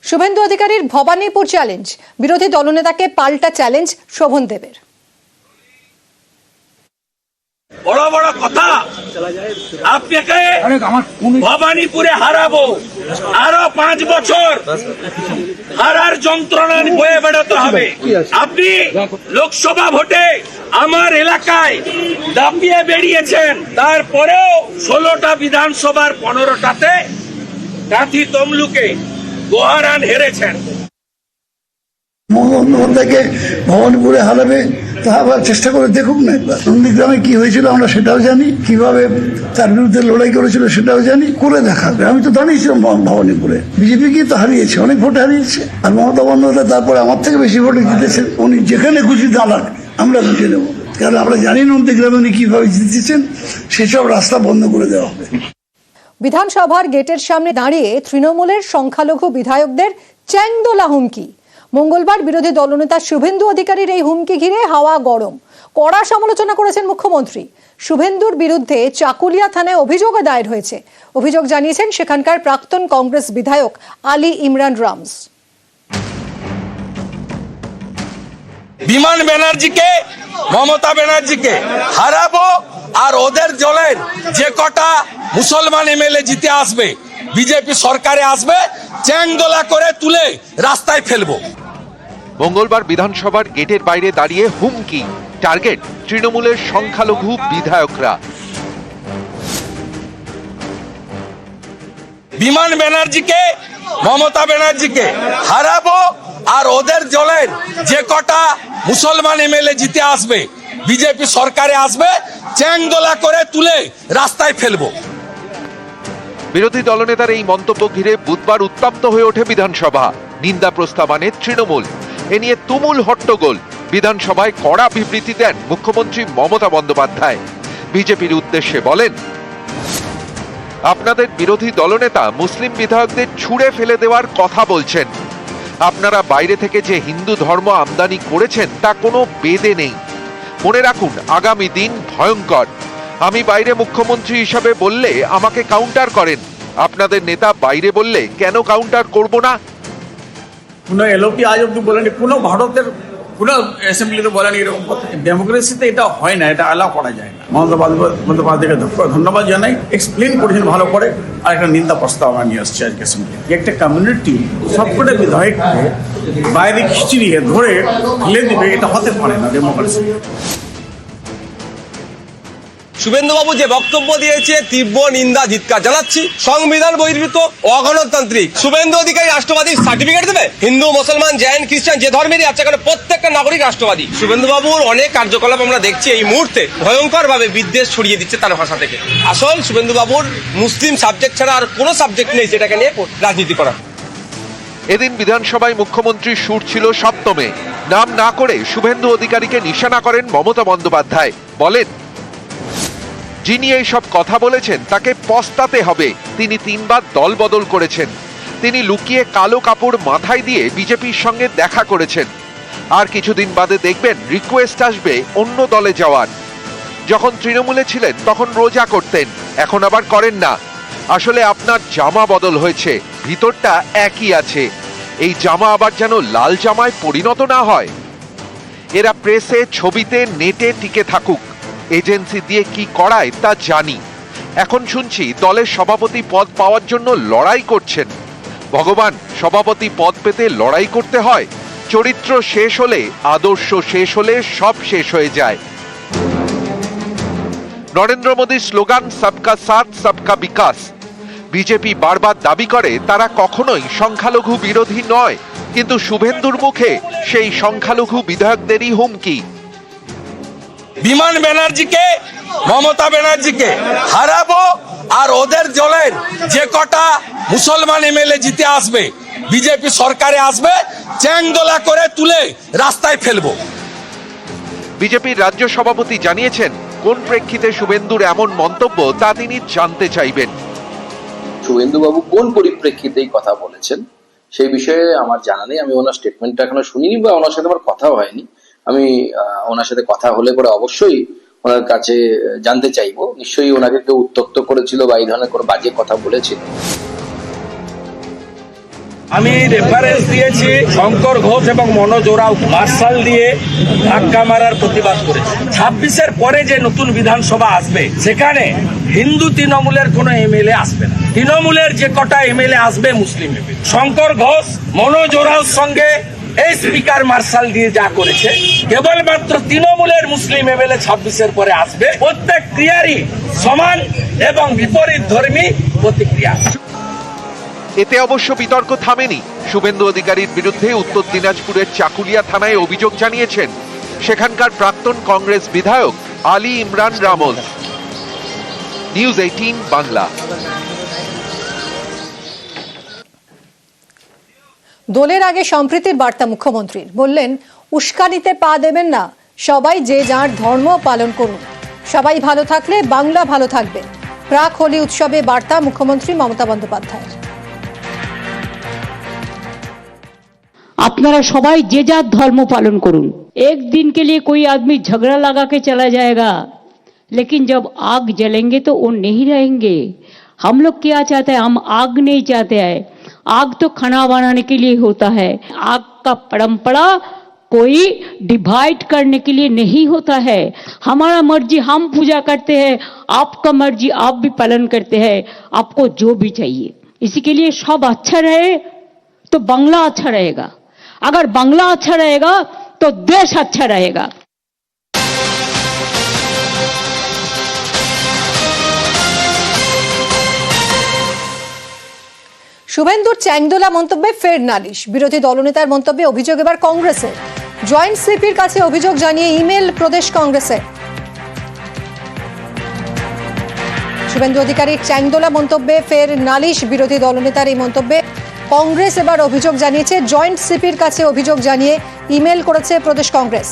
শুভেন্দু অধিকারীর ভবানীপুর চ্যালেঞ্জ, বিরোধী দলনেতাকে পাল্টা চ্যালেঞ্জ শোভন দেবের। বড় বড় কথা, আপনাকে ভবানীপুরে হারাবো, আরো 5 বছর হারার যন্ত্রণা বয়ে বেড়াতে হবে। আপনি লোকসভা ভোটে আমার এলাকায় দাপিয়ে বেরিয়েছেন, তারপরেও 16টা বিধানসভার 15টাতে কাঁথি তমলুকে গোহারান হেরেছেন। মমতা বন্দ্যোপাধ্যায়কে ভবানীপুরে হারাবে, তা আবার চেষ্টা করে দেখুক না একবার। নন্দীগ্রামে কি হয়েছিল আমরা সেটাও জানি, কিভাবে তার বিরুদ্ধে লড়াই করেছিল সেটাও জানি, করে দেখাবে। আমি তো দাঁড়িয়েছিলাম ভবানীপুরে, বিজেপি কি তো হারিয়েছে, অনেক ভোটে হারিয়েছে। আর মমতা বন্দ্যোপাধ্যায় তারপরে আমার থেকে বেশি ভোটে জিতেছেন। উনি যেখানে খুশি দাঁড়ান, আমরা বুঝে নেব, কারণ আমরা জানি নন্দীগ্রামে উনি কিভাবে জিতেছেন। সেসব রাস্তা বন্ধ করে দেওয়া হবে। বিধানসভার গেটের সামনে দাঁড়িয়ে তৃণমূলের সংখ্যালঘু বিধায়কদের চ্যাংদোলা হুমকি। মঙ্গলবার বিরোধী দলনেতা শুভেন্দু অধিকারীর এই হুমকি ঘিরে হাওয়া গরম। কড়া সমালোচনা করেছেন মুখ্যমন্ত্রী। শুভেন্দুর বিরুদ্ধে চাকুলিয়া থানায় অভিযোগও দায়ের হয়েছে। অভিযোগ জানিয়েছেন সেখানকার প্রাক্তন কংগ্রেস বিধায়ক আলী ইমরান রামস। বিমান ব্যানার্জিকে, মমতা ব্যানার্জিকে হারাবো, আর ওদের দলের যে কটা মুসলমান এমএলএ জিতে আসবে, বিজেপি সরকারে আসবে, চ্যাংদোলা করে তুলে রাস্তায় ফেলবো। মঙ্গলবার বিধানসভার গেটের বাইরে দাঁড়িয়ে হুমকি, টার্গেট তৃণমূলের সংখ্যালঘু বিধায়করা। বিমান ব্যানার্জিকে, মমতা ব্যানার্জিকে হারাবো, আর ওদের দলের যে কটা মুসলমান এমএলএ জিতে আসবে, বিজেপি সরকারে আসবে, চ্যাংদোলা করে তুলে রাস্তায় ফেলবো। বিরোধী দলনেতার এই মন্তব্য ঘিরে বুধবার উত্তপ্ত হয়ে ওঠে বিধানসভা। নিন্দা প্রস্তাব আনে তৃণমূল। এ নিয়ে তুমুল হট্টগোল। বিধানসভায় কড়া বিবৃতি দেন মুখ্যমন্ত্রী মমতা বন্দ্যোপাধ্যায়। বিজেপির উদ্দেশ্যে বলেন, আপনাদের বিরোধী দলনেতা মুসলিম বিধায়কদের ছুঁড়ে ফেলে দেওয়ার কথা বলছেন। আপনারা বাইরে থেকে যে হিন্দু ধর্ম আমদানি করেছেন তা কোনো বেদে নেই। মনে রাখুন, আগামী দিন ভয়ঙ্কর। আমি বাইরে মুখ্যমন্ত্রী হিসাবে বললে আমাকে কাউন্টার করেন, আপনাদের নেতা বাইরে বললে কেন কাউন্টার করব না? কোনো এলওপি আজ অব্দি বলেনি, কোনো ভারতের কোনো অ্যাসেম্বলিতে বলেনি এরকম কথা। ডেমোক্রেসিতে এটা হয় না, এটা অ্যালাউ করা যায় না। মমতা বন্দ্যোপাধ্যায়কে ধন্যবাদ জানাই, এক্সপ্লেন করেছেন ভালো করে। আর একটা নিন্দা প্রস্তাব আমরা নিয়ে আসছি আজকে অ্যাসেম্বলি। একটা কমিউনিটি সবকটা বিধায়ককে বাইরে খিচিয়ে ধরে ফেলে দিবে, এটা হতে পারে না ডেমোক্রেসি। শুভেন্দুবাবু যে বক্তব্য দিয়েছে, তীব্র নিন্দা ধিক্কার জানাচ্ছি। সংবিধান বহির্ভূত, অগণতান্ত্রিক। শুভেন্দু অধিকারী রাষ্ট্রবাদী সার্টিফিকেট দেবে? হিন্দু, মুসলমান, জৈন, খ্রিস্টান যে ধর্মেরই আছে, কারণ প্রত্যেকটা নাগরিক রাষ্ট্রবাদী। শুভেন্দুবাবুর অনেক কার্যকলাপ আমরা দেখছি এই মুহূর্তে ভয়ঙ্কর ভাবে বিদ্বেষ ছড়িয়ে দিচ্ছে তার ভাষা থেকে। আসল শুভেন্দুবাবুর মুসলিম সাবজেক্ট ছাড়া আর কোনো সাবজেক্ট নেই যেটাকে নিয়ে রাজনীতি করা। এদিন বিধানসভায় মুখ্যমন্ত্রীর সুর ছিল সপ্তমে। নাম না করে শুভেন্দু অধিকারীকে নিশানা করেন মমতা বন্দ্যোপাধ্যায়। বলেন, যিনি এই সব কথা বলেছেন তাকে পস্তাতে হবে। তিনি 3 বার দল বদল করেছেন। তিনি লুকিয়ে কালো কাপড় মাথায় দিয়ে বিজেপির সঙ্গে দেখা করেছেন। আর কিছুদিন বাদে দেখবেন রিকোয়েস্ট আসবে অন্য দলে যাওয়ার। যখন তৃণমূলে ছিলেন তখন রোজা করতেন, এখন আবার করেন না। আসলে আপনার জামা বদল হয়েছে, ভিতরটা একই আছে। এই জামা আবার যেন লাল জামায় পরিণত না হয়। এরা প্রেসে, ছবিতে, নেটে টিকে থাকুক। এজেন্সি দিয়ে কি করায় তা জানি। এখন শুনছি দলের সভাপতি পদ পাওয়ার জন্য লড়াই করছেন। ভগবান, সভাপতি পদ পেতে লড়াই করতে হয়? চরিত্র শেষ হলে, আদর্শ শেষ হলে সব শেষ হয়ে যায়। নরেন্দ্র মোদীর স্লোগান সবকা সাথ সবকা বিকাশ। বিজেপি বারবার দাবি করে তারা কখনোই সংখ্যালঘু বিরোধী নয়, কিন্তু শুভেন্দুর মুখে সেই সংখ্যালঘু বিধায়কদেরই হুমকি। বিমান ব্যানার্জিকে, মমতা ব্যানার্জিকে হারাবো, আর ওদের দলের যে কটা মুসলমান এমএলএ জিতে আসবে, বিজেপি সরকারে আসবে, চ্যাংদোলা করে তুলে রাস্তায় ফেলবো। বিজেপির রাজ্য সভাপতি জানিয়েছেন, কোন প্রেক্ষিতে শুভেন্দুর এমন মন্তব্য তা তিনি জানতে চাইবেন। শুভেন্দুবাবু কোন পরিপ্রেক্ষিতে এই কথা বলেছেন সেই বিষয়ে আমার জানা নেই। আমি ওনার স্টেটমেন্টটা এখনো শুনিনি, বা ওনার সাথে আমার কথাও হয়নি। আমি ওনার সাথে কথা হলে পরে অবশ্যই ওনার কাছে জানতে চাইবো। নিশ্চয়ই ওনাকে কেউ উত্ত্যক্ত করেছিল বা এই ধরনের কোনো বাজে কথা বলেছিল। আমি রেফারেন্স দিয়েছি শঙ্কর ঘোষ এবং মনোজ ওরাও মার্শাল দিয়ে ধাক্কা মারার প্রতিবাদ করেছে। 26-এর পরে যে নতুন বিধানসভা আসবে সেখানে হিন্দু তৃণমূলের কোনো এমএলএ আসবে না। তৃণমূলের যে কটা এমএলএ আসবে মুসলিম এমএলএ। শঙ্কর ঘোষ মনোজ ওরাওর সঙ্গে এই স্পিকার মার্শাল দিয়ে যা করেছে, কেবলমাত্র তৃণমূলের মুসলিম এমএলএ 26-এর পরে আসবে। প্রত্যেক ক্রিয়ারই সমান এবং বিপরীত ধর্মী প্রতিক্রিয়া। এতে অবশ্য বিতর্ক থামেনি। শুভেন্দু অধিকারীর বিরুদ্ধে উত্তর দিনাজপুরের চাকুলিয়া থানায় অভিযোগ জানিয়েছেন সেখানকার প্রাক্তন কংগ্রেস বিধায়ক আলী ইমরান রামল। নিউজ 18 বাংলা। দোলের আগে সম্প্রীতির বার্তা মুখ্যমন্ত্রীর, বললেন উস্কানিতে পা দেবেন না, সবাই যে যার ধর্ম পালন করুন, সবাই ভালো থাকলে বাংলা ভালো থাকবে। প্রাক হোলি উৎসবে বার্তা মুখ্যমন্ত্রী মমতা বন্দ্যোপাধ্যায়ের। अपनारा सबाई जे जात धर्म पालन करुन। एक दिन के लिए कोई आदमी झगड़ा लगा के चला जाएगा, लेकिन जब आग जलेंगे तो वो नहीं रहेंगे। हम लोग क्या चाहते हैं? हम आग नहीं चाहते हैं। आग तो खाना बनाने के लिए होता है। आग का परंपरा कोई डिवाइड करने के लिए नहीं होता है। हमारा मर्जी हम पूजा करते हैं, आपका मर्जी आप भी पालन करते हैं, आपको जो भी चाहिए। इसी के लिए सब अच्छा रहे तो बांग्ला अच्छा रहेगा, अगर बांग्ला अच्छा रहेगा तो देश अच्छा रहेगा। শুভেন্দুর চ্যাংদোলা মন্তব্যে ফের নালিশ। বিরোধী দলনেতার মন্তব্যে অভিযোগ এবার কংগ্রেসের। জয়েন্ট সিপির কাছে অভিযোগ জানিয়ে ইমেল প্রদেশ কংগ্রেসের। শুভেন্দু অধিকারীর চ্যাংদোলা মন্তব্যে ফের নালিশ। বিরোধী দলনেতার এই মন্তব্যে কংগ্রেস এবার অভিযোগ জানিয়েছে। জয়েন্ট সিপির কাছে অভিযোগ জানিয়ে ইমেল করেছে প্রদেশ কংগ্রেস।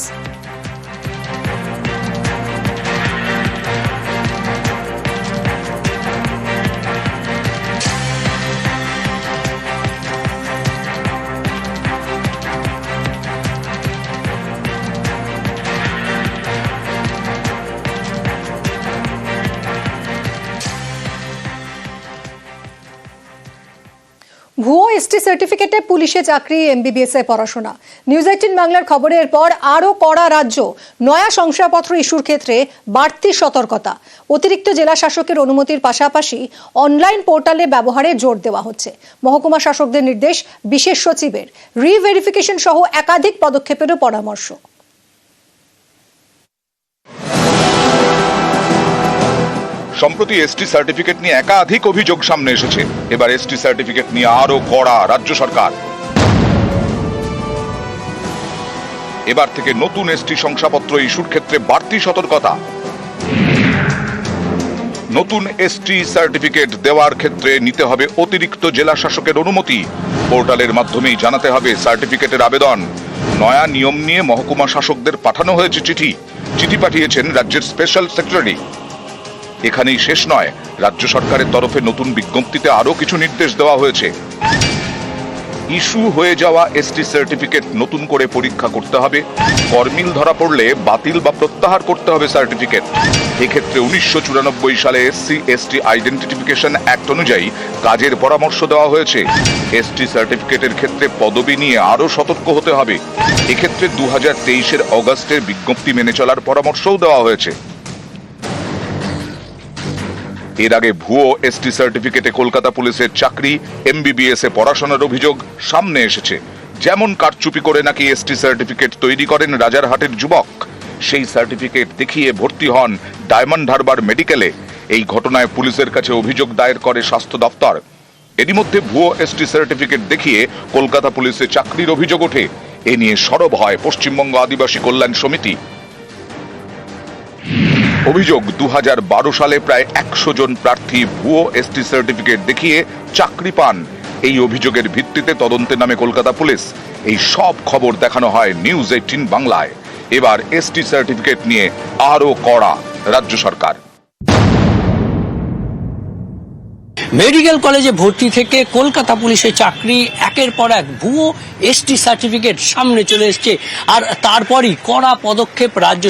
ভুয়ো এসটি সার্টিফিকেটে পুলিশে চাকরি, এমবিবিএস এ পড়াশোনা। নিউজ 18 বাংলার খবরের পর আরও কড়া রাজ্য। নয়া শংসাপত্র ইস্যুর ক্ষেত্রে বাড়তি সতর্কতা। অতিরিক্ত জেলা শাসকের অনুমতির পাশাপাশি অনলাইন পোর্টালে ব্যবহারে জোর দেওয়া হচ্ছে। মহকুমা শাসকদের নির্দেশ, বিশেষ সচিবের রিভেরিফিকেশন সহ একাধিক পদক্ষেপেরও পরামর্শ। সম্প্রতি এসটি সার্টিফিকেট নিয়ে একাধিক অভিযোগ সামনে এসেছে। এবার এসটি সার্টিফিকেট নিয়ে আরো কড়া রাজ্য সরকার। এবার থেকে নতুন এসটি শংসাপত্র ইস্যুর ক্ষেত্রে বাড়তি সতর্কতা। নতুন এসটি সার্টিফিকেট দেওয়ার ক্ষেত্রে নিতে হবে অতিরিক্ত জেলা শাসকের অনুমতি। পোর্টালের মাধ্যমেই জানাতে হবে সার্টিফিকেটের আবেদন। নয়া নিয়ম নিয়ে মহকুমা শাসকদের পাঠানো হয়েছে চিঠি। চিঠি পাঠিয়েছেন রাজ্যের স্পেশাল সেক্রেটারি। এখানেই শেষ নয়, রাজ্য সরকারের তরফে নতুন বিজ্ঞপ্তিতে আরো কিছু নির্দেশ দেওয়া হয়েছে। ইস্যু হয়ে যাওয়া এসটি সার্টিফিকেট নতুন করে পরীক্ষা করতে হবে। গরমিল ধরা পড়লে বাতিল বা প্রত্যাহার করতে হবে সার্টিফিকেট। এক্ষেত্রে 1994 সালে এসসি এসটি আইডেন্টিফিকেশন অ্যাক্ট অনুযায়ী কাজের পরামর্শ দেওয়া হয়েছে। এসটি সার্টিফিকেটের ক্ষেত্রে পদবি নিয়ে আরো সতর্ক হতে হবে। এক্ষেত্রে 2023 অগাস্টের বিজ্ঞপ্তি মেনে চলার পরামর্শও দেওয়া হয়েছে। এর আগে ভুয়ো এসটি সার্টিফিকেটে কলকাতা পুলিশের চাকরি, এমবিবিএস এ পড়াশোনার অভিযোগ সামনে এসেছে। যেমন কারচুপি করে নাকি এসটি সার্টিফিকেট তৈরি করেন রাজারহাটের যুবক। সেই সার্টিফিকেট দেখিয়ে ভর্তি হন ডায়মন্ড হারবার মেডিকেলে। এই ঘটনায় পুলিশের কাছে অভিযোগ দায়ের করে স্বাস্থ্য দপ্তর। এরই মধ্যে ভুয়ো এসটি সার্টিফিকেট দেখিয়ে কলকাতা পুলিশে চাকরির অভিযোগ ওঠে। এ নিয়ে সরব হয় পশ্চিমবঙ্গ আদিবাসী কল্যাণ সমিতি। অভিযোগ, 2012 সালে প্রায় 100 জন প্রার্থী ভুয়ো এসটি সার্টিফিকেট দেখিয়ে চাকরি পান। এই অভিযোগের ভিত্তিতে তদন্তে নামে কলকাতা পুলিশ। এই সব খবর দেখানো হয় নিউজ 18 বাংলায়। এবার এসটি সার্টিফিকেট নিয়ে আরো কড়া রাজ্য সরকার। মেডিকেল কলেজে ভর্তি থেকে কলকাতা পুলিশে চাকরি, একের পর এক ভুয়ো এসটি সার্টিফিকেট সামনে চলে এসছে। আর তারপরই কড়া পদক্ষেপ রাজ্য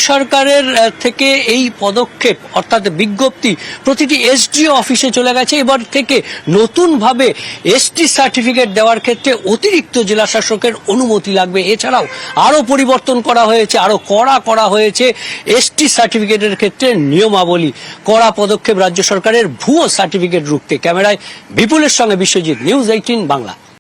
সরকারের থেকে এই পদক্ষেপ অর্থাৎ বিজ্ঞপ্তি প্রতিটি এসডিও অফিসে চলে গেছে। এবার থেকে নতুনভাবে এসটি সার্টিফিকেট দেওয়ার ক্ষেত্রে অতিরিক্ত জেলা শাসকের অনুমতি লাগবে। এছাড়াও আরও পরিবর্তন করা হয়েছে, আরও করা হয়েছে এসটি সার্টিফিকেটের ক্ষেত্রে নিয়মাবলী। কড়া পদক্ষেপ রাজ্য সরকারের ভুয়ো সার্টিফিকেট রুখতে। ক্যামেরায় বিপুলের সঙ্গে বিশ্বজিৎ, নিউজ 18 বাংলা।